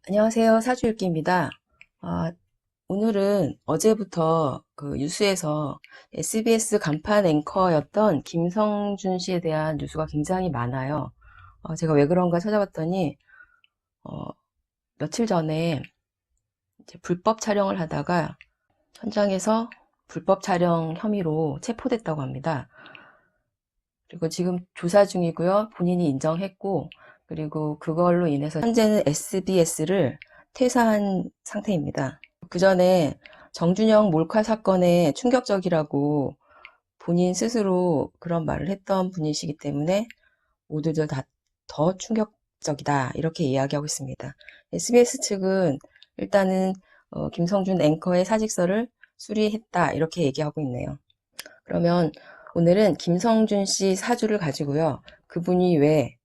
안녕하세요. 사주읽기입니다. 오늘은 어제부터 그 뉴스에서 SBS 간판 앵커였던 김성준 씨에 대한 뉴스가 굉장히 많아요. 제가 왜 그런가 찾아봤더니 어, 며칠 전에 이제 불법 촬영을 하다가 현장에서 불법 촬영 혐의로 체포됐다고 합니다. 그리고 지금 조사 중이고요. 본인이 인정했고, 그리고 그걸로 인해서 현재는 SBS를 퇴사한 상태입니다. 그 전에 정준영 몰카 사건에 충격적이라고 본인 스스로 그런 말을 했던 분이시기 때문에 모두들 다 더 충격적이다 이렇게 이야기하고 있습니다. SBS 측은 일단은 김성준 앵커의 사직서를 수리했다 이렇게 얘기하고 있네요. 그러면 오늘은 김성준 씨 사주를 가지고요. 그분이 왜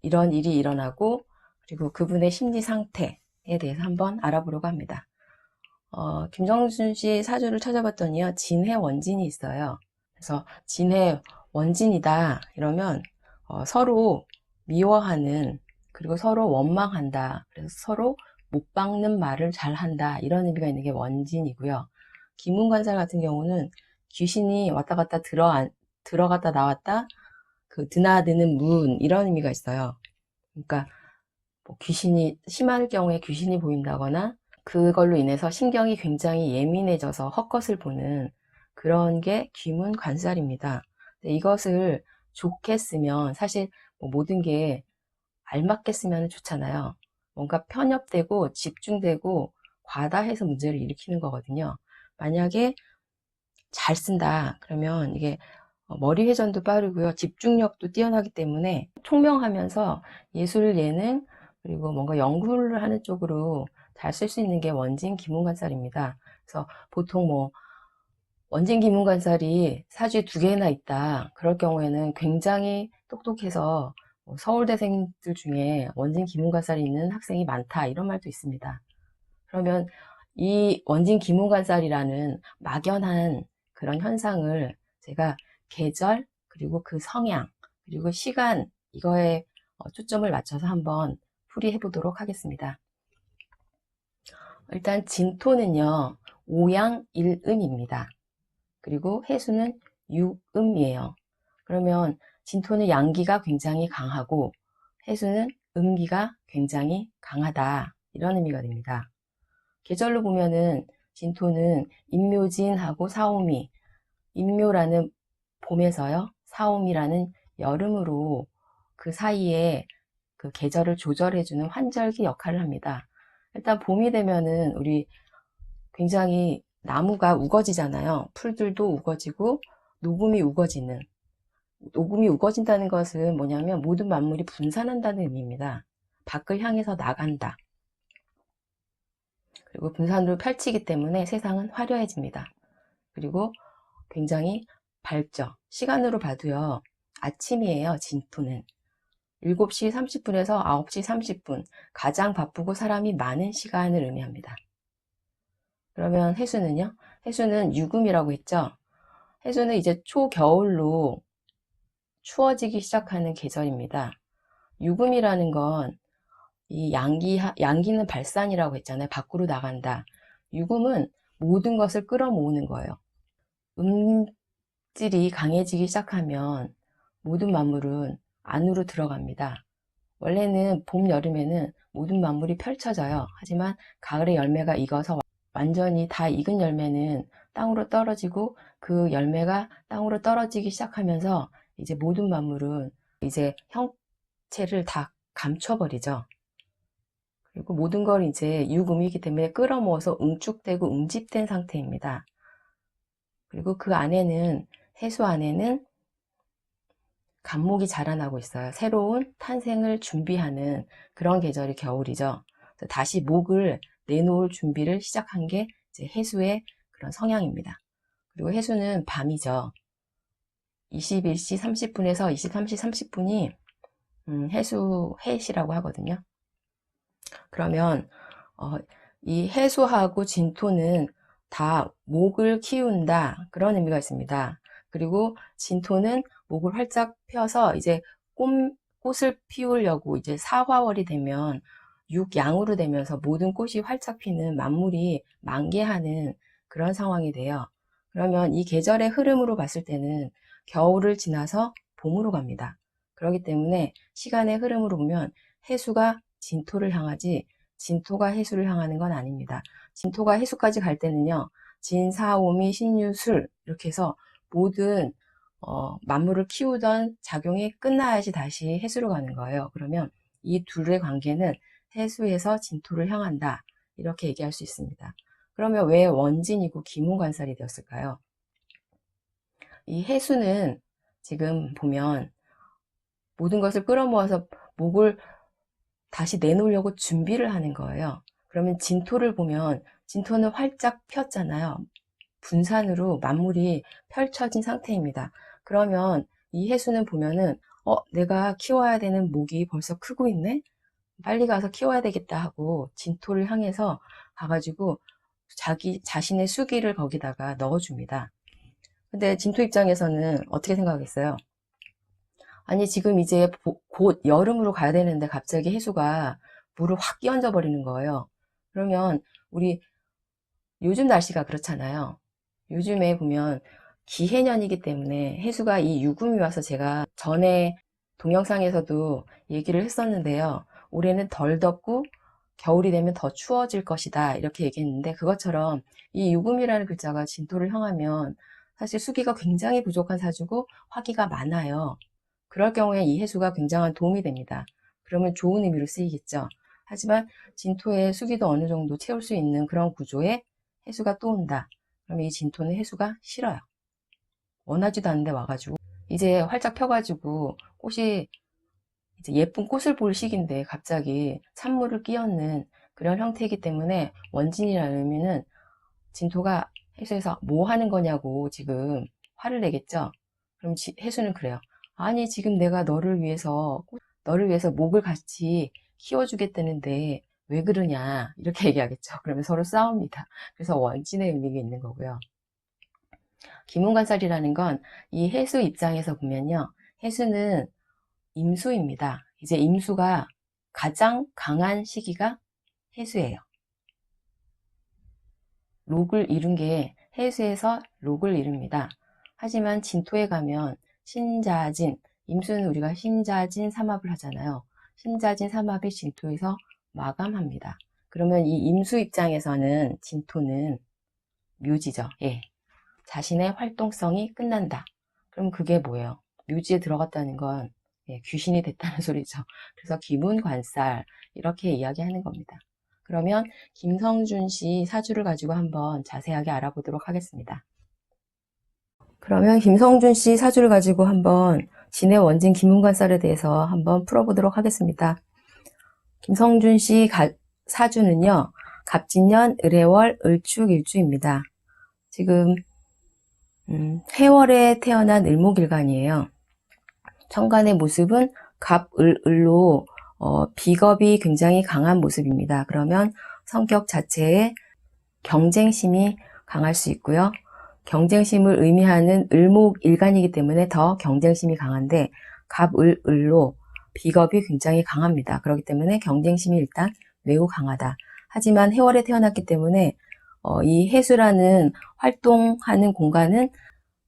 이런 일이 일어나고 그리고 그분의 심리 상태에 대해서 한번 알아보려고 합니다. 김성준 씨 사주를 찾아봤더니요. 진해 원진이 있어요. 그래서 진해 원진이다 이러면 서로 미워하는 그리고 서로 원망한다. 그래서 서로 못 박는 말을 잘한다. 이런 의미가 있는 게 원진이고요. 기문관살 같은 경우는 귀신이 왔다 갔다 들어갔다 나왔다 그 드나드는 문 이런 의미가 있어요. 그러니까 뭐 귀신이 심할 경우에 귀신이 보인다거나 그걸로 인해서 신경이 굉장히 예민해져서 헛것을 보는 그런 게 귀문관살입니다. 이것을 좋게 쓰면 사실 뭐 모든 게 알맞게 쓰면 좋잖아요. 뭔가 편협되고 집중되고 과다해서 문제를 일으키는 거거든요. 만약에 잘 쓴다 그러면 이게 머리 회전도 빠르고요. 집중력도 뛰어나기 때문에 총명하면서 예술 예능 그리고 뭔가 연구를 하는 쪽으로 잘 쓸 수 있는 게 원진 기문관살입니다. 그래서 보통 뭐 원진 기문관살이 사주에 2개나 있다. 그럴 경우에는 굉장히 똑똑해서 서울대생들 중에 원진 기문관살이 있는 학생이 많다. 이런 말도 있습니다. 그러면 이 원진 기문관살이라는 막연한 그런 현상을 제가 계절 그리고 그 성향 그리고 시간 이거에 초점을 맞춰서 한번 풀이해 보도록 하겠습니다. 일단 진토는요 오양 일음입니다. 그리고 해수는 육음이에요. 그러면 진토는 양기가 굉장히 강하고 해수는 음기가 굉장히 강하다 이런 의미가 됩니다. 계절로 보면은 진토는 인묘진하고 사오미, 인묘라는 봄에서요, 사오미라는 여름으로 그 사이에 그 계절을 조절해주는 환절기 역할을 합니다. 일단 봄이 되면은 우리 굉장히 나무가 우거지잖아요. 풀들도 우거지고 녹음이 우거지는. 녹음이 우거진다는 것은 뭐냐면 모든 만물이 분산한다는 의미입니다. 밖을 향해서 나간다. 그리고 분산으로 펼치기 때문에 세상은 화려해집니다. 그리고 굉장히 밝죠. 시간으로 봐도요. 아침이에요. 진토는. 7시 30분에서 9시 30분 가장 바쁘고 사람이 많은 시간을 의미합니다. 그러면 해수는요? 해수는 유금이라고 했죠. 해수는 이제 초겨울로 추워지기 시작하는 계절입니다. 유금이라는 건 이 양기는 발산이라고 했잖아요. 밖으로 나간다. 유금은 모든 것을 끌어모으는 거예요. 음질이 강해지기 시작하면 모든 만물은 안으로 들어갑니다. 원래는 봄, 여름에는 모든 만물이 펼쳐져요. 하지만 가을에 열매가 익어서 완전히 다 익은 열매는 땅으로 떨어지고 그 열매가 땅으로 떨어지기 시작하면서 이제 모든 만물은 이제 형체를 다 감춰버리죠. 그리고 모든 걸 이제 유금이기 때문에 끌어모아서 응축되고 응집된 상태입니다. 그리고 그 안에는 해수 안에는 감목이 자라나고 있어요. 새로운 탄생을 준비하는 그런 계절이 겨울이죠. 다시 목을 내놓을 준비를 시작한 게 이제 해수의 그런 성향입니다. 그리고 해수는 밤이죠. 21시 30분에서 23시 30분이 해수 해시라고 하거든요. 그러면 이 해수하고 진토는 다 목을 키운다 그런 의미가 있습니다. 그리고 진토는 목을 활짝 펴서 이제 꽃을 피우려고 이제 사화월이 되면 육양으로 되면서 모든 꽃이 활짝 피는 만물이 만개하는 그런 상황이 돼요. 그러면 이 계절의 흐름으로 봤을 때는 겨울을 지나서 봄으로 갑니다. 그렇기 때문에 시간의 흐름으로 보면 해수가 진토를 향하지 진토가 해수를 향하는 건 아닙니다. 진토가 해수까지 갈 때는요. 진, 사, 오미, 신유, 술 이렇게 해서 모든 만물을 키우던 작용이 끝나야지 다시 해수로 가는 거예요. 그러면 이 둘의 관계는 해수에서 진토를 향한다. 이렇게 얘기할 수 있습니다. 그러면 왜 원진이고 기문관살이 되었을까요? 이 해수는 지금 보면 모든 것을 끌어모아서 목을 다시 내놓으려고 준비를 하는 거예요. 그러면 진토를 보면 진토는 활짝 폈잖아요. 분산으로 만물이 펼쳐진 상태입니다. 그러면 이 해수는 보면은 내가 키워야 되는 목이 벌써 크고 있네? 빨리 가서 키워야 되겠다 하고 진토를 향해서 가가지고 자신의 수기를 거기다가 넣어줍니다. 근데 진토 입장에서는 어떻게 생각하겠어요? 아니 지금 이제 곧 여름으로 가야 되는데 갑자기 해수가 물을 확 끼얹어 버리는 거예요. 그러면 우리 요즘 날씨가 그렇잖아요. 요즘에 보면 기해년이기 때문에 해수가 이 유금이 와서 제가 전에 동영상에서도 얘기를 했었는데요. 올해는 덜 덥고 겨울이 되면 더 추워질 것이다 이렇게 얘기했는데 그것처럼 이 유금이라는 글자가 진토를 향하면 사실 수기가 굉장히 부족한 사주고 화기가 많아요. 그럴 경우에 이 해수가 굉장한 도움이 됩니다. 그러면 좋은 의미로 쓰이겠죠. 하지만 진토의 수기도 어느 정도 채울 수 있는 그런 구조에 해수가 또 온다. 그러면 이 진토는 해수가 싫어요. 원하지도 않는데 와가지고 이제 활짝 펴가지고 꽃이 이제 예쁜 꽃을 볼 시기인데 갑자기 찬물을 끼얹는 그런 형태이기 때문에 원진이라는 의미는 진토가 해수에서 뭐 하는 거냐고 지금 화를 내겠죠. 그럼 해수는 그래요. 아니 지금 내가 너를 위해서 목을 같이 키워주겠다는데 왜 그러냐 이렇게 얘기하겠죠. 그러면 서로 싸웁니다. 그래서 원진의 의미가 있는 거고요. 기문관살이라는 건 이 해수 입장에서 보면요. 해수는 임수입니다. 이제 임수가 가장 강한 시기가 해수예요. 록을 이룬 게 해수에서 록을 이룹니다. 하지만 진토에 가면 신자진, 임수는 우리가 신자진 삼합을 하잖아요. 신자진 삼합이 진토에서 마감합니다. 그러면 이 임수 입장에서는 진토는 묘지죠. 예. 자신의 활동성이 끝난다. 그럼 그게 뭐예요? 묘지에 들어갔다는 건 귀신이 됐다는 소리죠. 그래서 기문관살 이렇게 이야기하는 겁니다. 그러면 김성준 씨 사주를 가지고 한번 자세하게 알아보도록 하겠습니다. 그러면 김성준 씨 사주를 가지고 한번 진의 원진 기문관살에 대해서 한번 풀어보도록 하겠습니다. 김성준 씨 사주는요. 갑진년, 을해월, 을축일주입니다. 지금 해월에 태어난 을목일간이에요. 천간의 모습은 갑, 을로 비겁이 굉장히 강한 모습입니다. 그러면 성격 자체에 경쟁심이 강할 수 있고요. 경쟁심을 의미하는 을목일간이기 때문에 더 경쟁심이 강한데 갑, 을로 비겁이 굉장히 강합니다. 그렇기 때문에 경쟁심이 일단 매우 강하다. 하지만 해월에 태어났기 때문에 이 해수라는 활동하는 공간은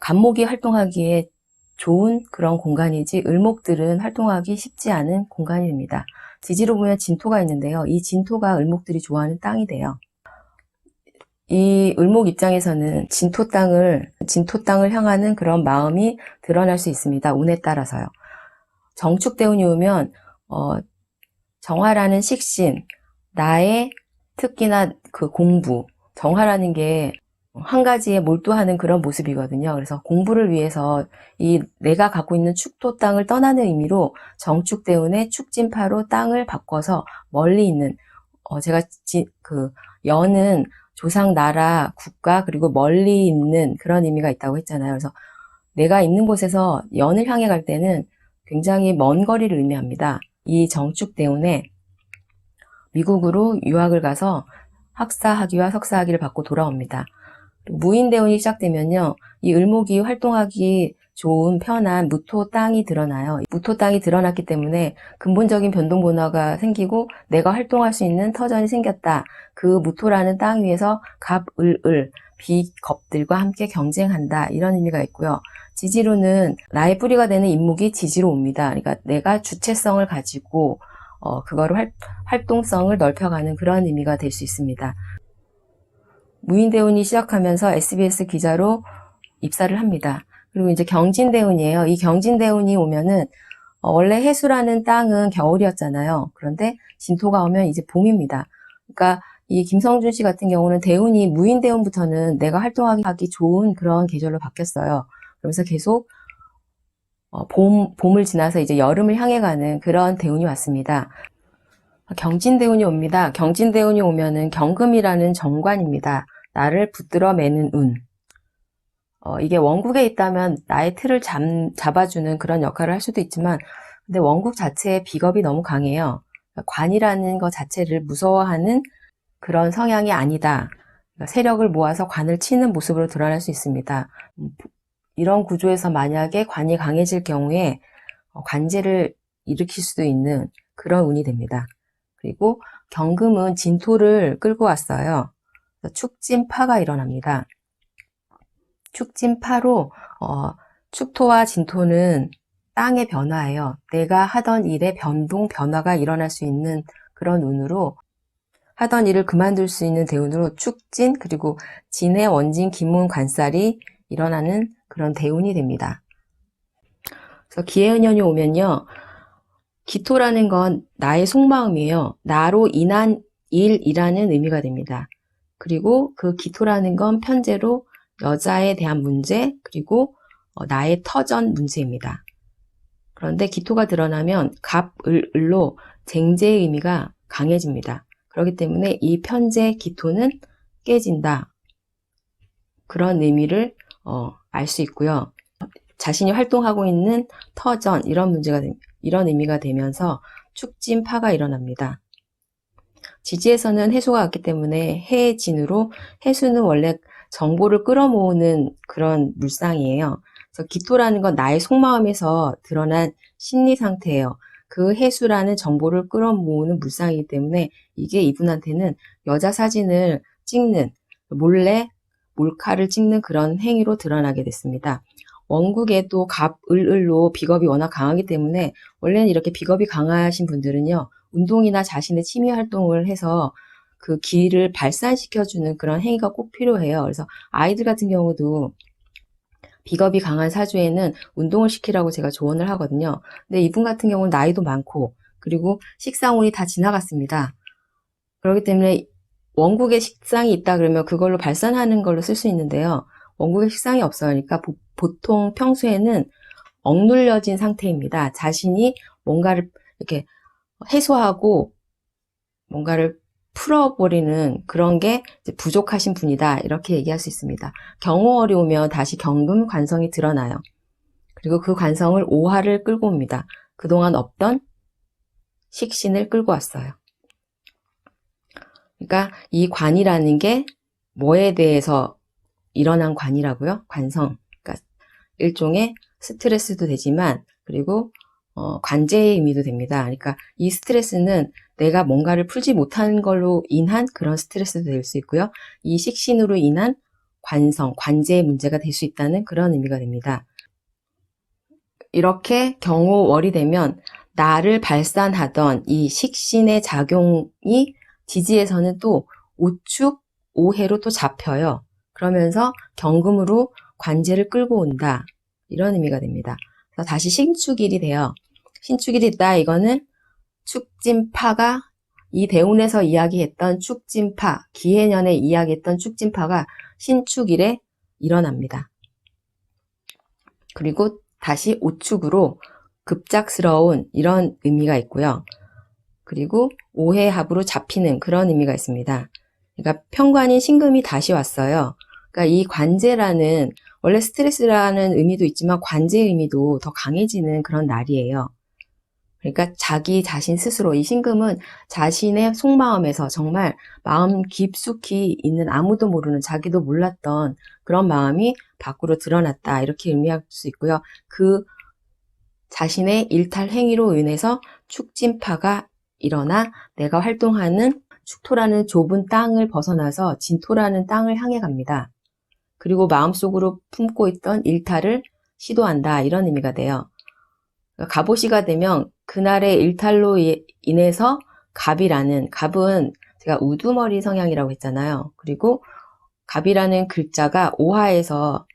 갑목이 활동하기에 좋은 그런 공간이지 을목들은 활동하기 쉽지 않은 공간이 됩니다. 지지로 보면 진토가 있는데요. 이 진토가 을목들이 좋아하는 땅이 돼요. 이 을목 입장에서는 진토 땅을 향하는 그런 마음이 드러날 수 있습니다. 운에 따라서요. 정축대운이 오면 정화라는 식신, 나의 특기나 그 공부, 정화라는 게 한 가지에 몰두하는 그런 모습이거든요. 그래서 공부를 위해서 이 내가 갖고 있는 축토 땅을 떠나는 의미로 정축대운의 축진파로 땅을 바꿔서 멀리 있는 제가 연은 조상, 나라, 국가 그리고 멀리 있는 그런 의미가 있다고 했잖아요. 그래서 내가 있는 곳에서 연을 향해 갈 때는 굉장히 먼 거리를 의미합니다. 이 정축대운에 미국으로 유학을 가서 학사학위와 석사학위를 받고 돌아옵니다. 무인대운이 시작되면요. 이 을목이 활동하기 좋은 편한 무토 땅이 드러나요. 무토 땅이 드러났기 때문에 근본적인 변동 변화가 생기고 내가 활동할 수 있는 터전이 생겼다. 그 무토라는 땅 위에서 갑, 을, 비겁들과 함께 경쟁한다. 이런 의미가 있고요. 지지로는 나의 뿌리가 되는 인목이 지지로 옵니다. 그러니까 내가 주체성을 가지고 그거를 활동성을 넓혀가는 그런 의미가 될 수 있습니다. 무인대운이 시작하면서 SBS 기자로 입사를 합니다. 그리고 이제 경진대운이에요. 이 경진대운이 오면은 원래 해수라는 땅은 겨울이었잖아요. 그런데 진토가 오면 이제 봄입니다. 그러니까 이 김성준 씨 같은 경우는 대운이 무인대운부터는 내가 활동하기 좋은 그런 계절로 바뀌었어요. 그러면서 계속 봄을 지나서 이제 여름을 향해 가는 그런 대운이 왔습니다. 경진대운이 옵니다. 경진대운이 오면은 경금이라는 정관입니다. 나를 붙들어 매는 운. 이게 원국에 있다면 나의 틀을 잡아주는 그런 역할을 할 수도 있지만, 근데 원국 자체의 비겁이 너무 강해요. 관이라는 것 자체를 무서워하는 그런 성향이 아니다. 세력을 모아서 관을 치는 모습으로 드러날 수 있습니다. 이런 구조에서 만약에 관이 강해질 경우에 관제를 일으킬 수도 있는 그런 운이 됩니다. 그리고 경금은 진토를 끌고 왔어요. 축진파가 일어납니다. 축진파로 축토와 진토는 땅의 변화예요. 내가 하던 일의 변동, 변화가 일어날 수 있는 그런 운으로 하던 일을 그만둘 수 있는 대운으로 축진 그리고 진의 원진 기문 관살이 일어나는 그런 대운이 됩니다. 그래서 기해은연이 오면요. 기토라는 건 나의 속마음이에요. 나로 인한 일이라는 의미가 됩니다. 그리고 그 기토라는 건 편제로 여자에 대한 문제 그리고 나의 터전 문제입니다. 그런데 기토가 드러나면 갑, 을로 쟁제의 의미가 강해집니다. 그렇기 때문에 이 편제 기토는 깨진다. 그런 의미를 알 수 있고요. 자신이 활동하고 있는 터전 이런 의미가 되면서 축진파가 일어납니다. 지지에서는 해수가 왔기 때문에 해진으로 해수는 원래 정보를 끌어모으는 그런 물상이에요. 그래서 기토라는 건 나의 속마음에서 드러난 심리 상태예요. 그 해수라는 정보를 끌어모으는 물상이기 때문에 이게 이분한테는 여자 사진을 찍는 몰래 몰카를 찍는 그런 행위로 드러나게 됐습니다. 원국에 또 갑, 을로 비겁이 워낙 강하기 때문에 원래는 이렇게 비겁이 강하신 분들은요. 운동이나 자신의 취미 활동을 해서 그 기를 발산시켜주는 그런 행위가 꼭 필요해요. 그래서 아이들 같은 경우도 비겁이 강한 사주에는 운동을 시키라고 제가 조언을 하거든요. 근데 이분 같은 경우는 나이도 많고 그리고 식상운이 다 지나갔습니다. 그렇기 때문에 원국에 식상이 있다 그러면 그걸로 발산하는 걸로 쓸 수 있는데요. 원국에 식상이 없어요. 그러니까 보통 평소에는 억눌려진 상태입니다. 자신이 뭔가를 이렇게 해소하고 뭔가를 풀어버리는 그런 게 이제 부족하신 분이다. 이렇게 얘기할 수 있습니다. 경호월이 오면 다시 경금 관성이 드러나요. 그리고 그 관성을 오화를 끌고 옵니다. 그동안 없던 식신을 끌고 왔어요. 그러니까 이 관이라는 게 뭐에 대해서 일어난 관이라고요? 관성. 그러니까 일종의 스트레스도 되지만 그리고 관제의 의미도 됩니다. 그러니까 이 스트레스는 내가 뭔가를 풀지 못하는 걸로 인한 그런 스트레스도 될 수 있고요. 이 식신으로 인한 관성, 관제의 문제가 될 수 있다는 그런 의미가 됩니다. 이렇게 경호월이 되면 나를 발산하던 이 식신의 작용이 지지에서는 또 오축, 오해로 또 잡혀요. 그러면서 경금으로 관제를 끌고 온다. 이런 의미가 됩니다. 그래서 다시 신축일이 돼요. 신축일이 있다. 이거는 축진파가 이 대운에서 이야기했던 축진파, 기해년에 이야기했던 축진파가 신축일에 일어납니다. 그리고 다시 오축으로 급작스러운 이런 의미가 있고요. 그리고 오해합으로 잡히는 그런 의미가 있습니다. 그러니까 편관인 신금이 다시 왔어요. 그러니까 이 관제라는 원래 스트레스라는 의미도 있지만 관제의 의미도 더 강해지는 그런 날이에요. 그러니까 자기 자신 스스로, 이 신금은 자신의 속마음에서 정말 마음 깊숙이 있는 아무도 모르는, 자기도 몰랐던 그런 마음이 밖으로 드러났다, 이렇게 의미할 수 있고요. 그 자신의 일탈 행위로 인해서 축진파가 일어나 내가 활동하는 축토라는 좁은 땅을 벗어나서 진토라는 땅을 향해 갑니다. 그리고 마음속으로 품고 있던 일탈을 시도한다, 이런 의미가 돼요. 갑오시가 되면 그날의 일탈로 인해서 갑은 제가 우두머리 성향이라고 했잖아요. 그리고 갑이라는 글자가 오화에서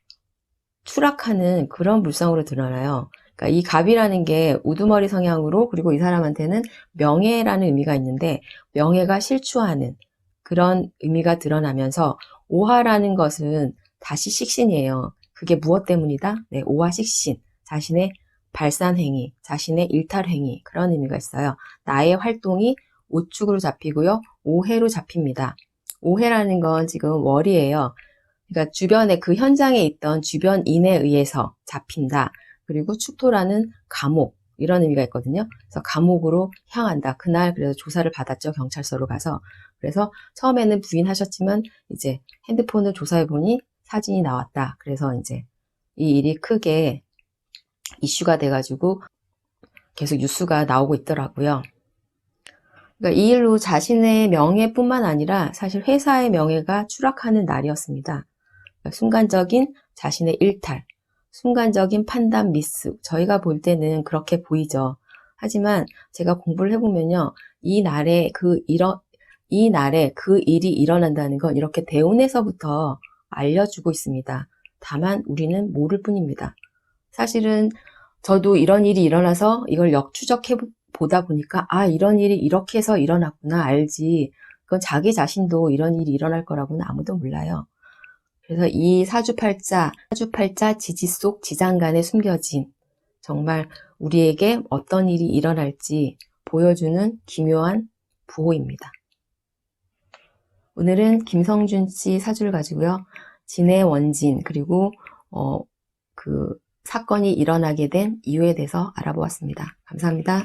추락하는 그런 물상으로 드러나요. 그러니까 이 갑이라는 게 우두머리 성향으로, 그리고 이 사람한테는 명예라는 의미가 있는데 명예가 실추하는 그런 의미가 드러나면서, 오화라는 것은 다시 식신이에요. 그게 무엇 때문이다? 네, 오화 식신. 자신의 발산행위, 자신의 일탈행위, 그런 의미가 있어요. 나의 활동이 오축으로 잡히고요. 오해로 잡힙니다. 오해라는 건 지금 월이에요. 그러니까 주변에, 그 현장에 있던 주변인에 의해서 잡힌다. 그리고 축토라는 감옥, 이런 의미가 있거든요. 그래서 감옥으로 향한다. 그날 그래서 조사를 받았죠. 경찰서로 가서. 그래서 처음에는 부인하셨지만 이제 핸드폰을 조사해보니 사진이 나왔다. 그래서 이제 이 일이 크게 이슈가 돼가지고 계속 뉴스가 나오고 있더라고요. 그러니까 이 일로 자신의 명예뿐만 아니라 사실 회사의 명예가 추락하는 날이었습니다. 그러니까 순간적인 자신의 일탈, 순간적인 판단 미스, 저희가 볼 때는 그렇게 보이죠. 하지만 제가 공부를 해보면요, 이 날에 그 일이 일어난다는 건 이렇게 대운에서부터 알려주고 있습니다. 다만 우리는 모를 뿐입니다. 사실은 저도 이런 일이 일어나서 이걸 역추적해 보다 보니까, 아, 이런 일이 이렇게 해서 일어났구나 알지. 그건 자기 자신도 이런 일이 일어날 거라고는 아무도 몰라요. 그래서 이 사주팔자 지지 속 지장간에 숨겨진, 정말 우리에게 어떤 일이 일어날지 보여주는 기묘한 부호입니다. 오늘은 김성준 씨 사주를 가지고요, 진의 원진, 그리고 그 사건이 일어나게 된 이유에 대해서 알아보았습니다. 감사합니다.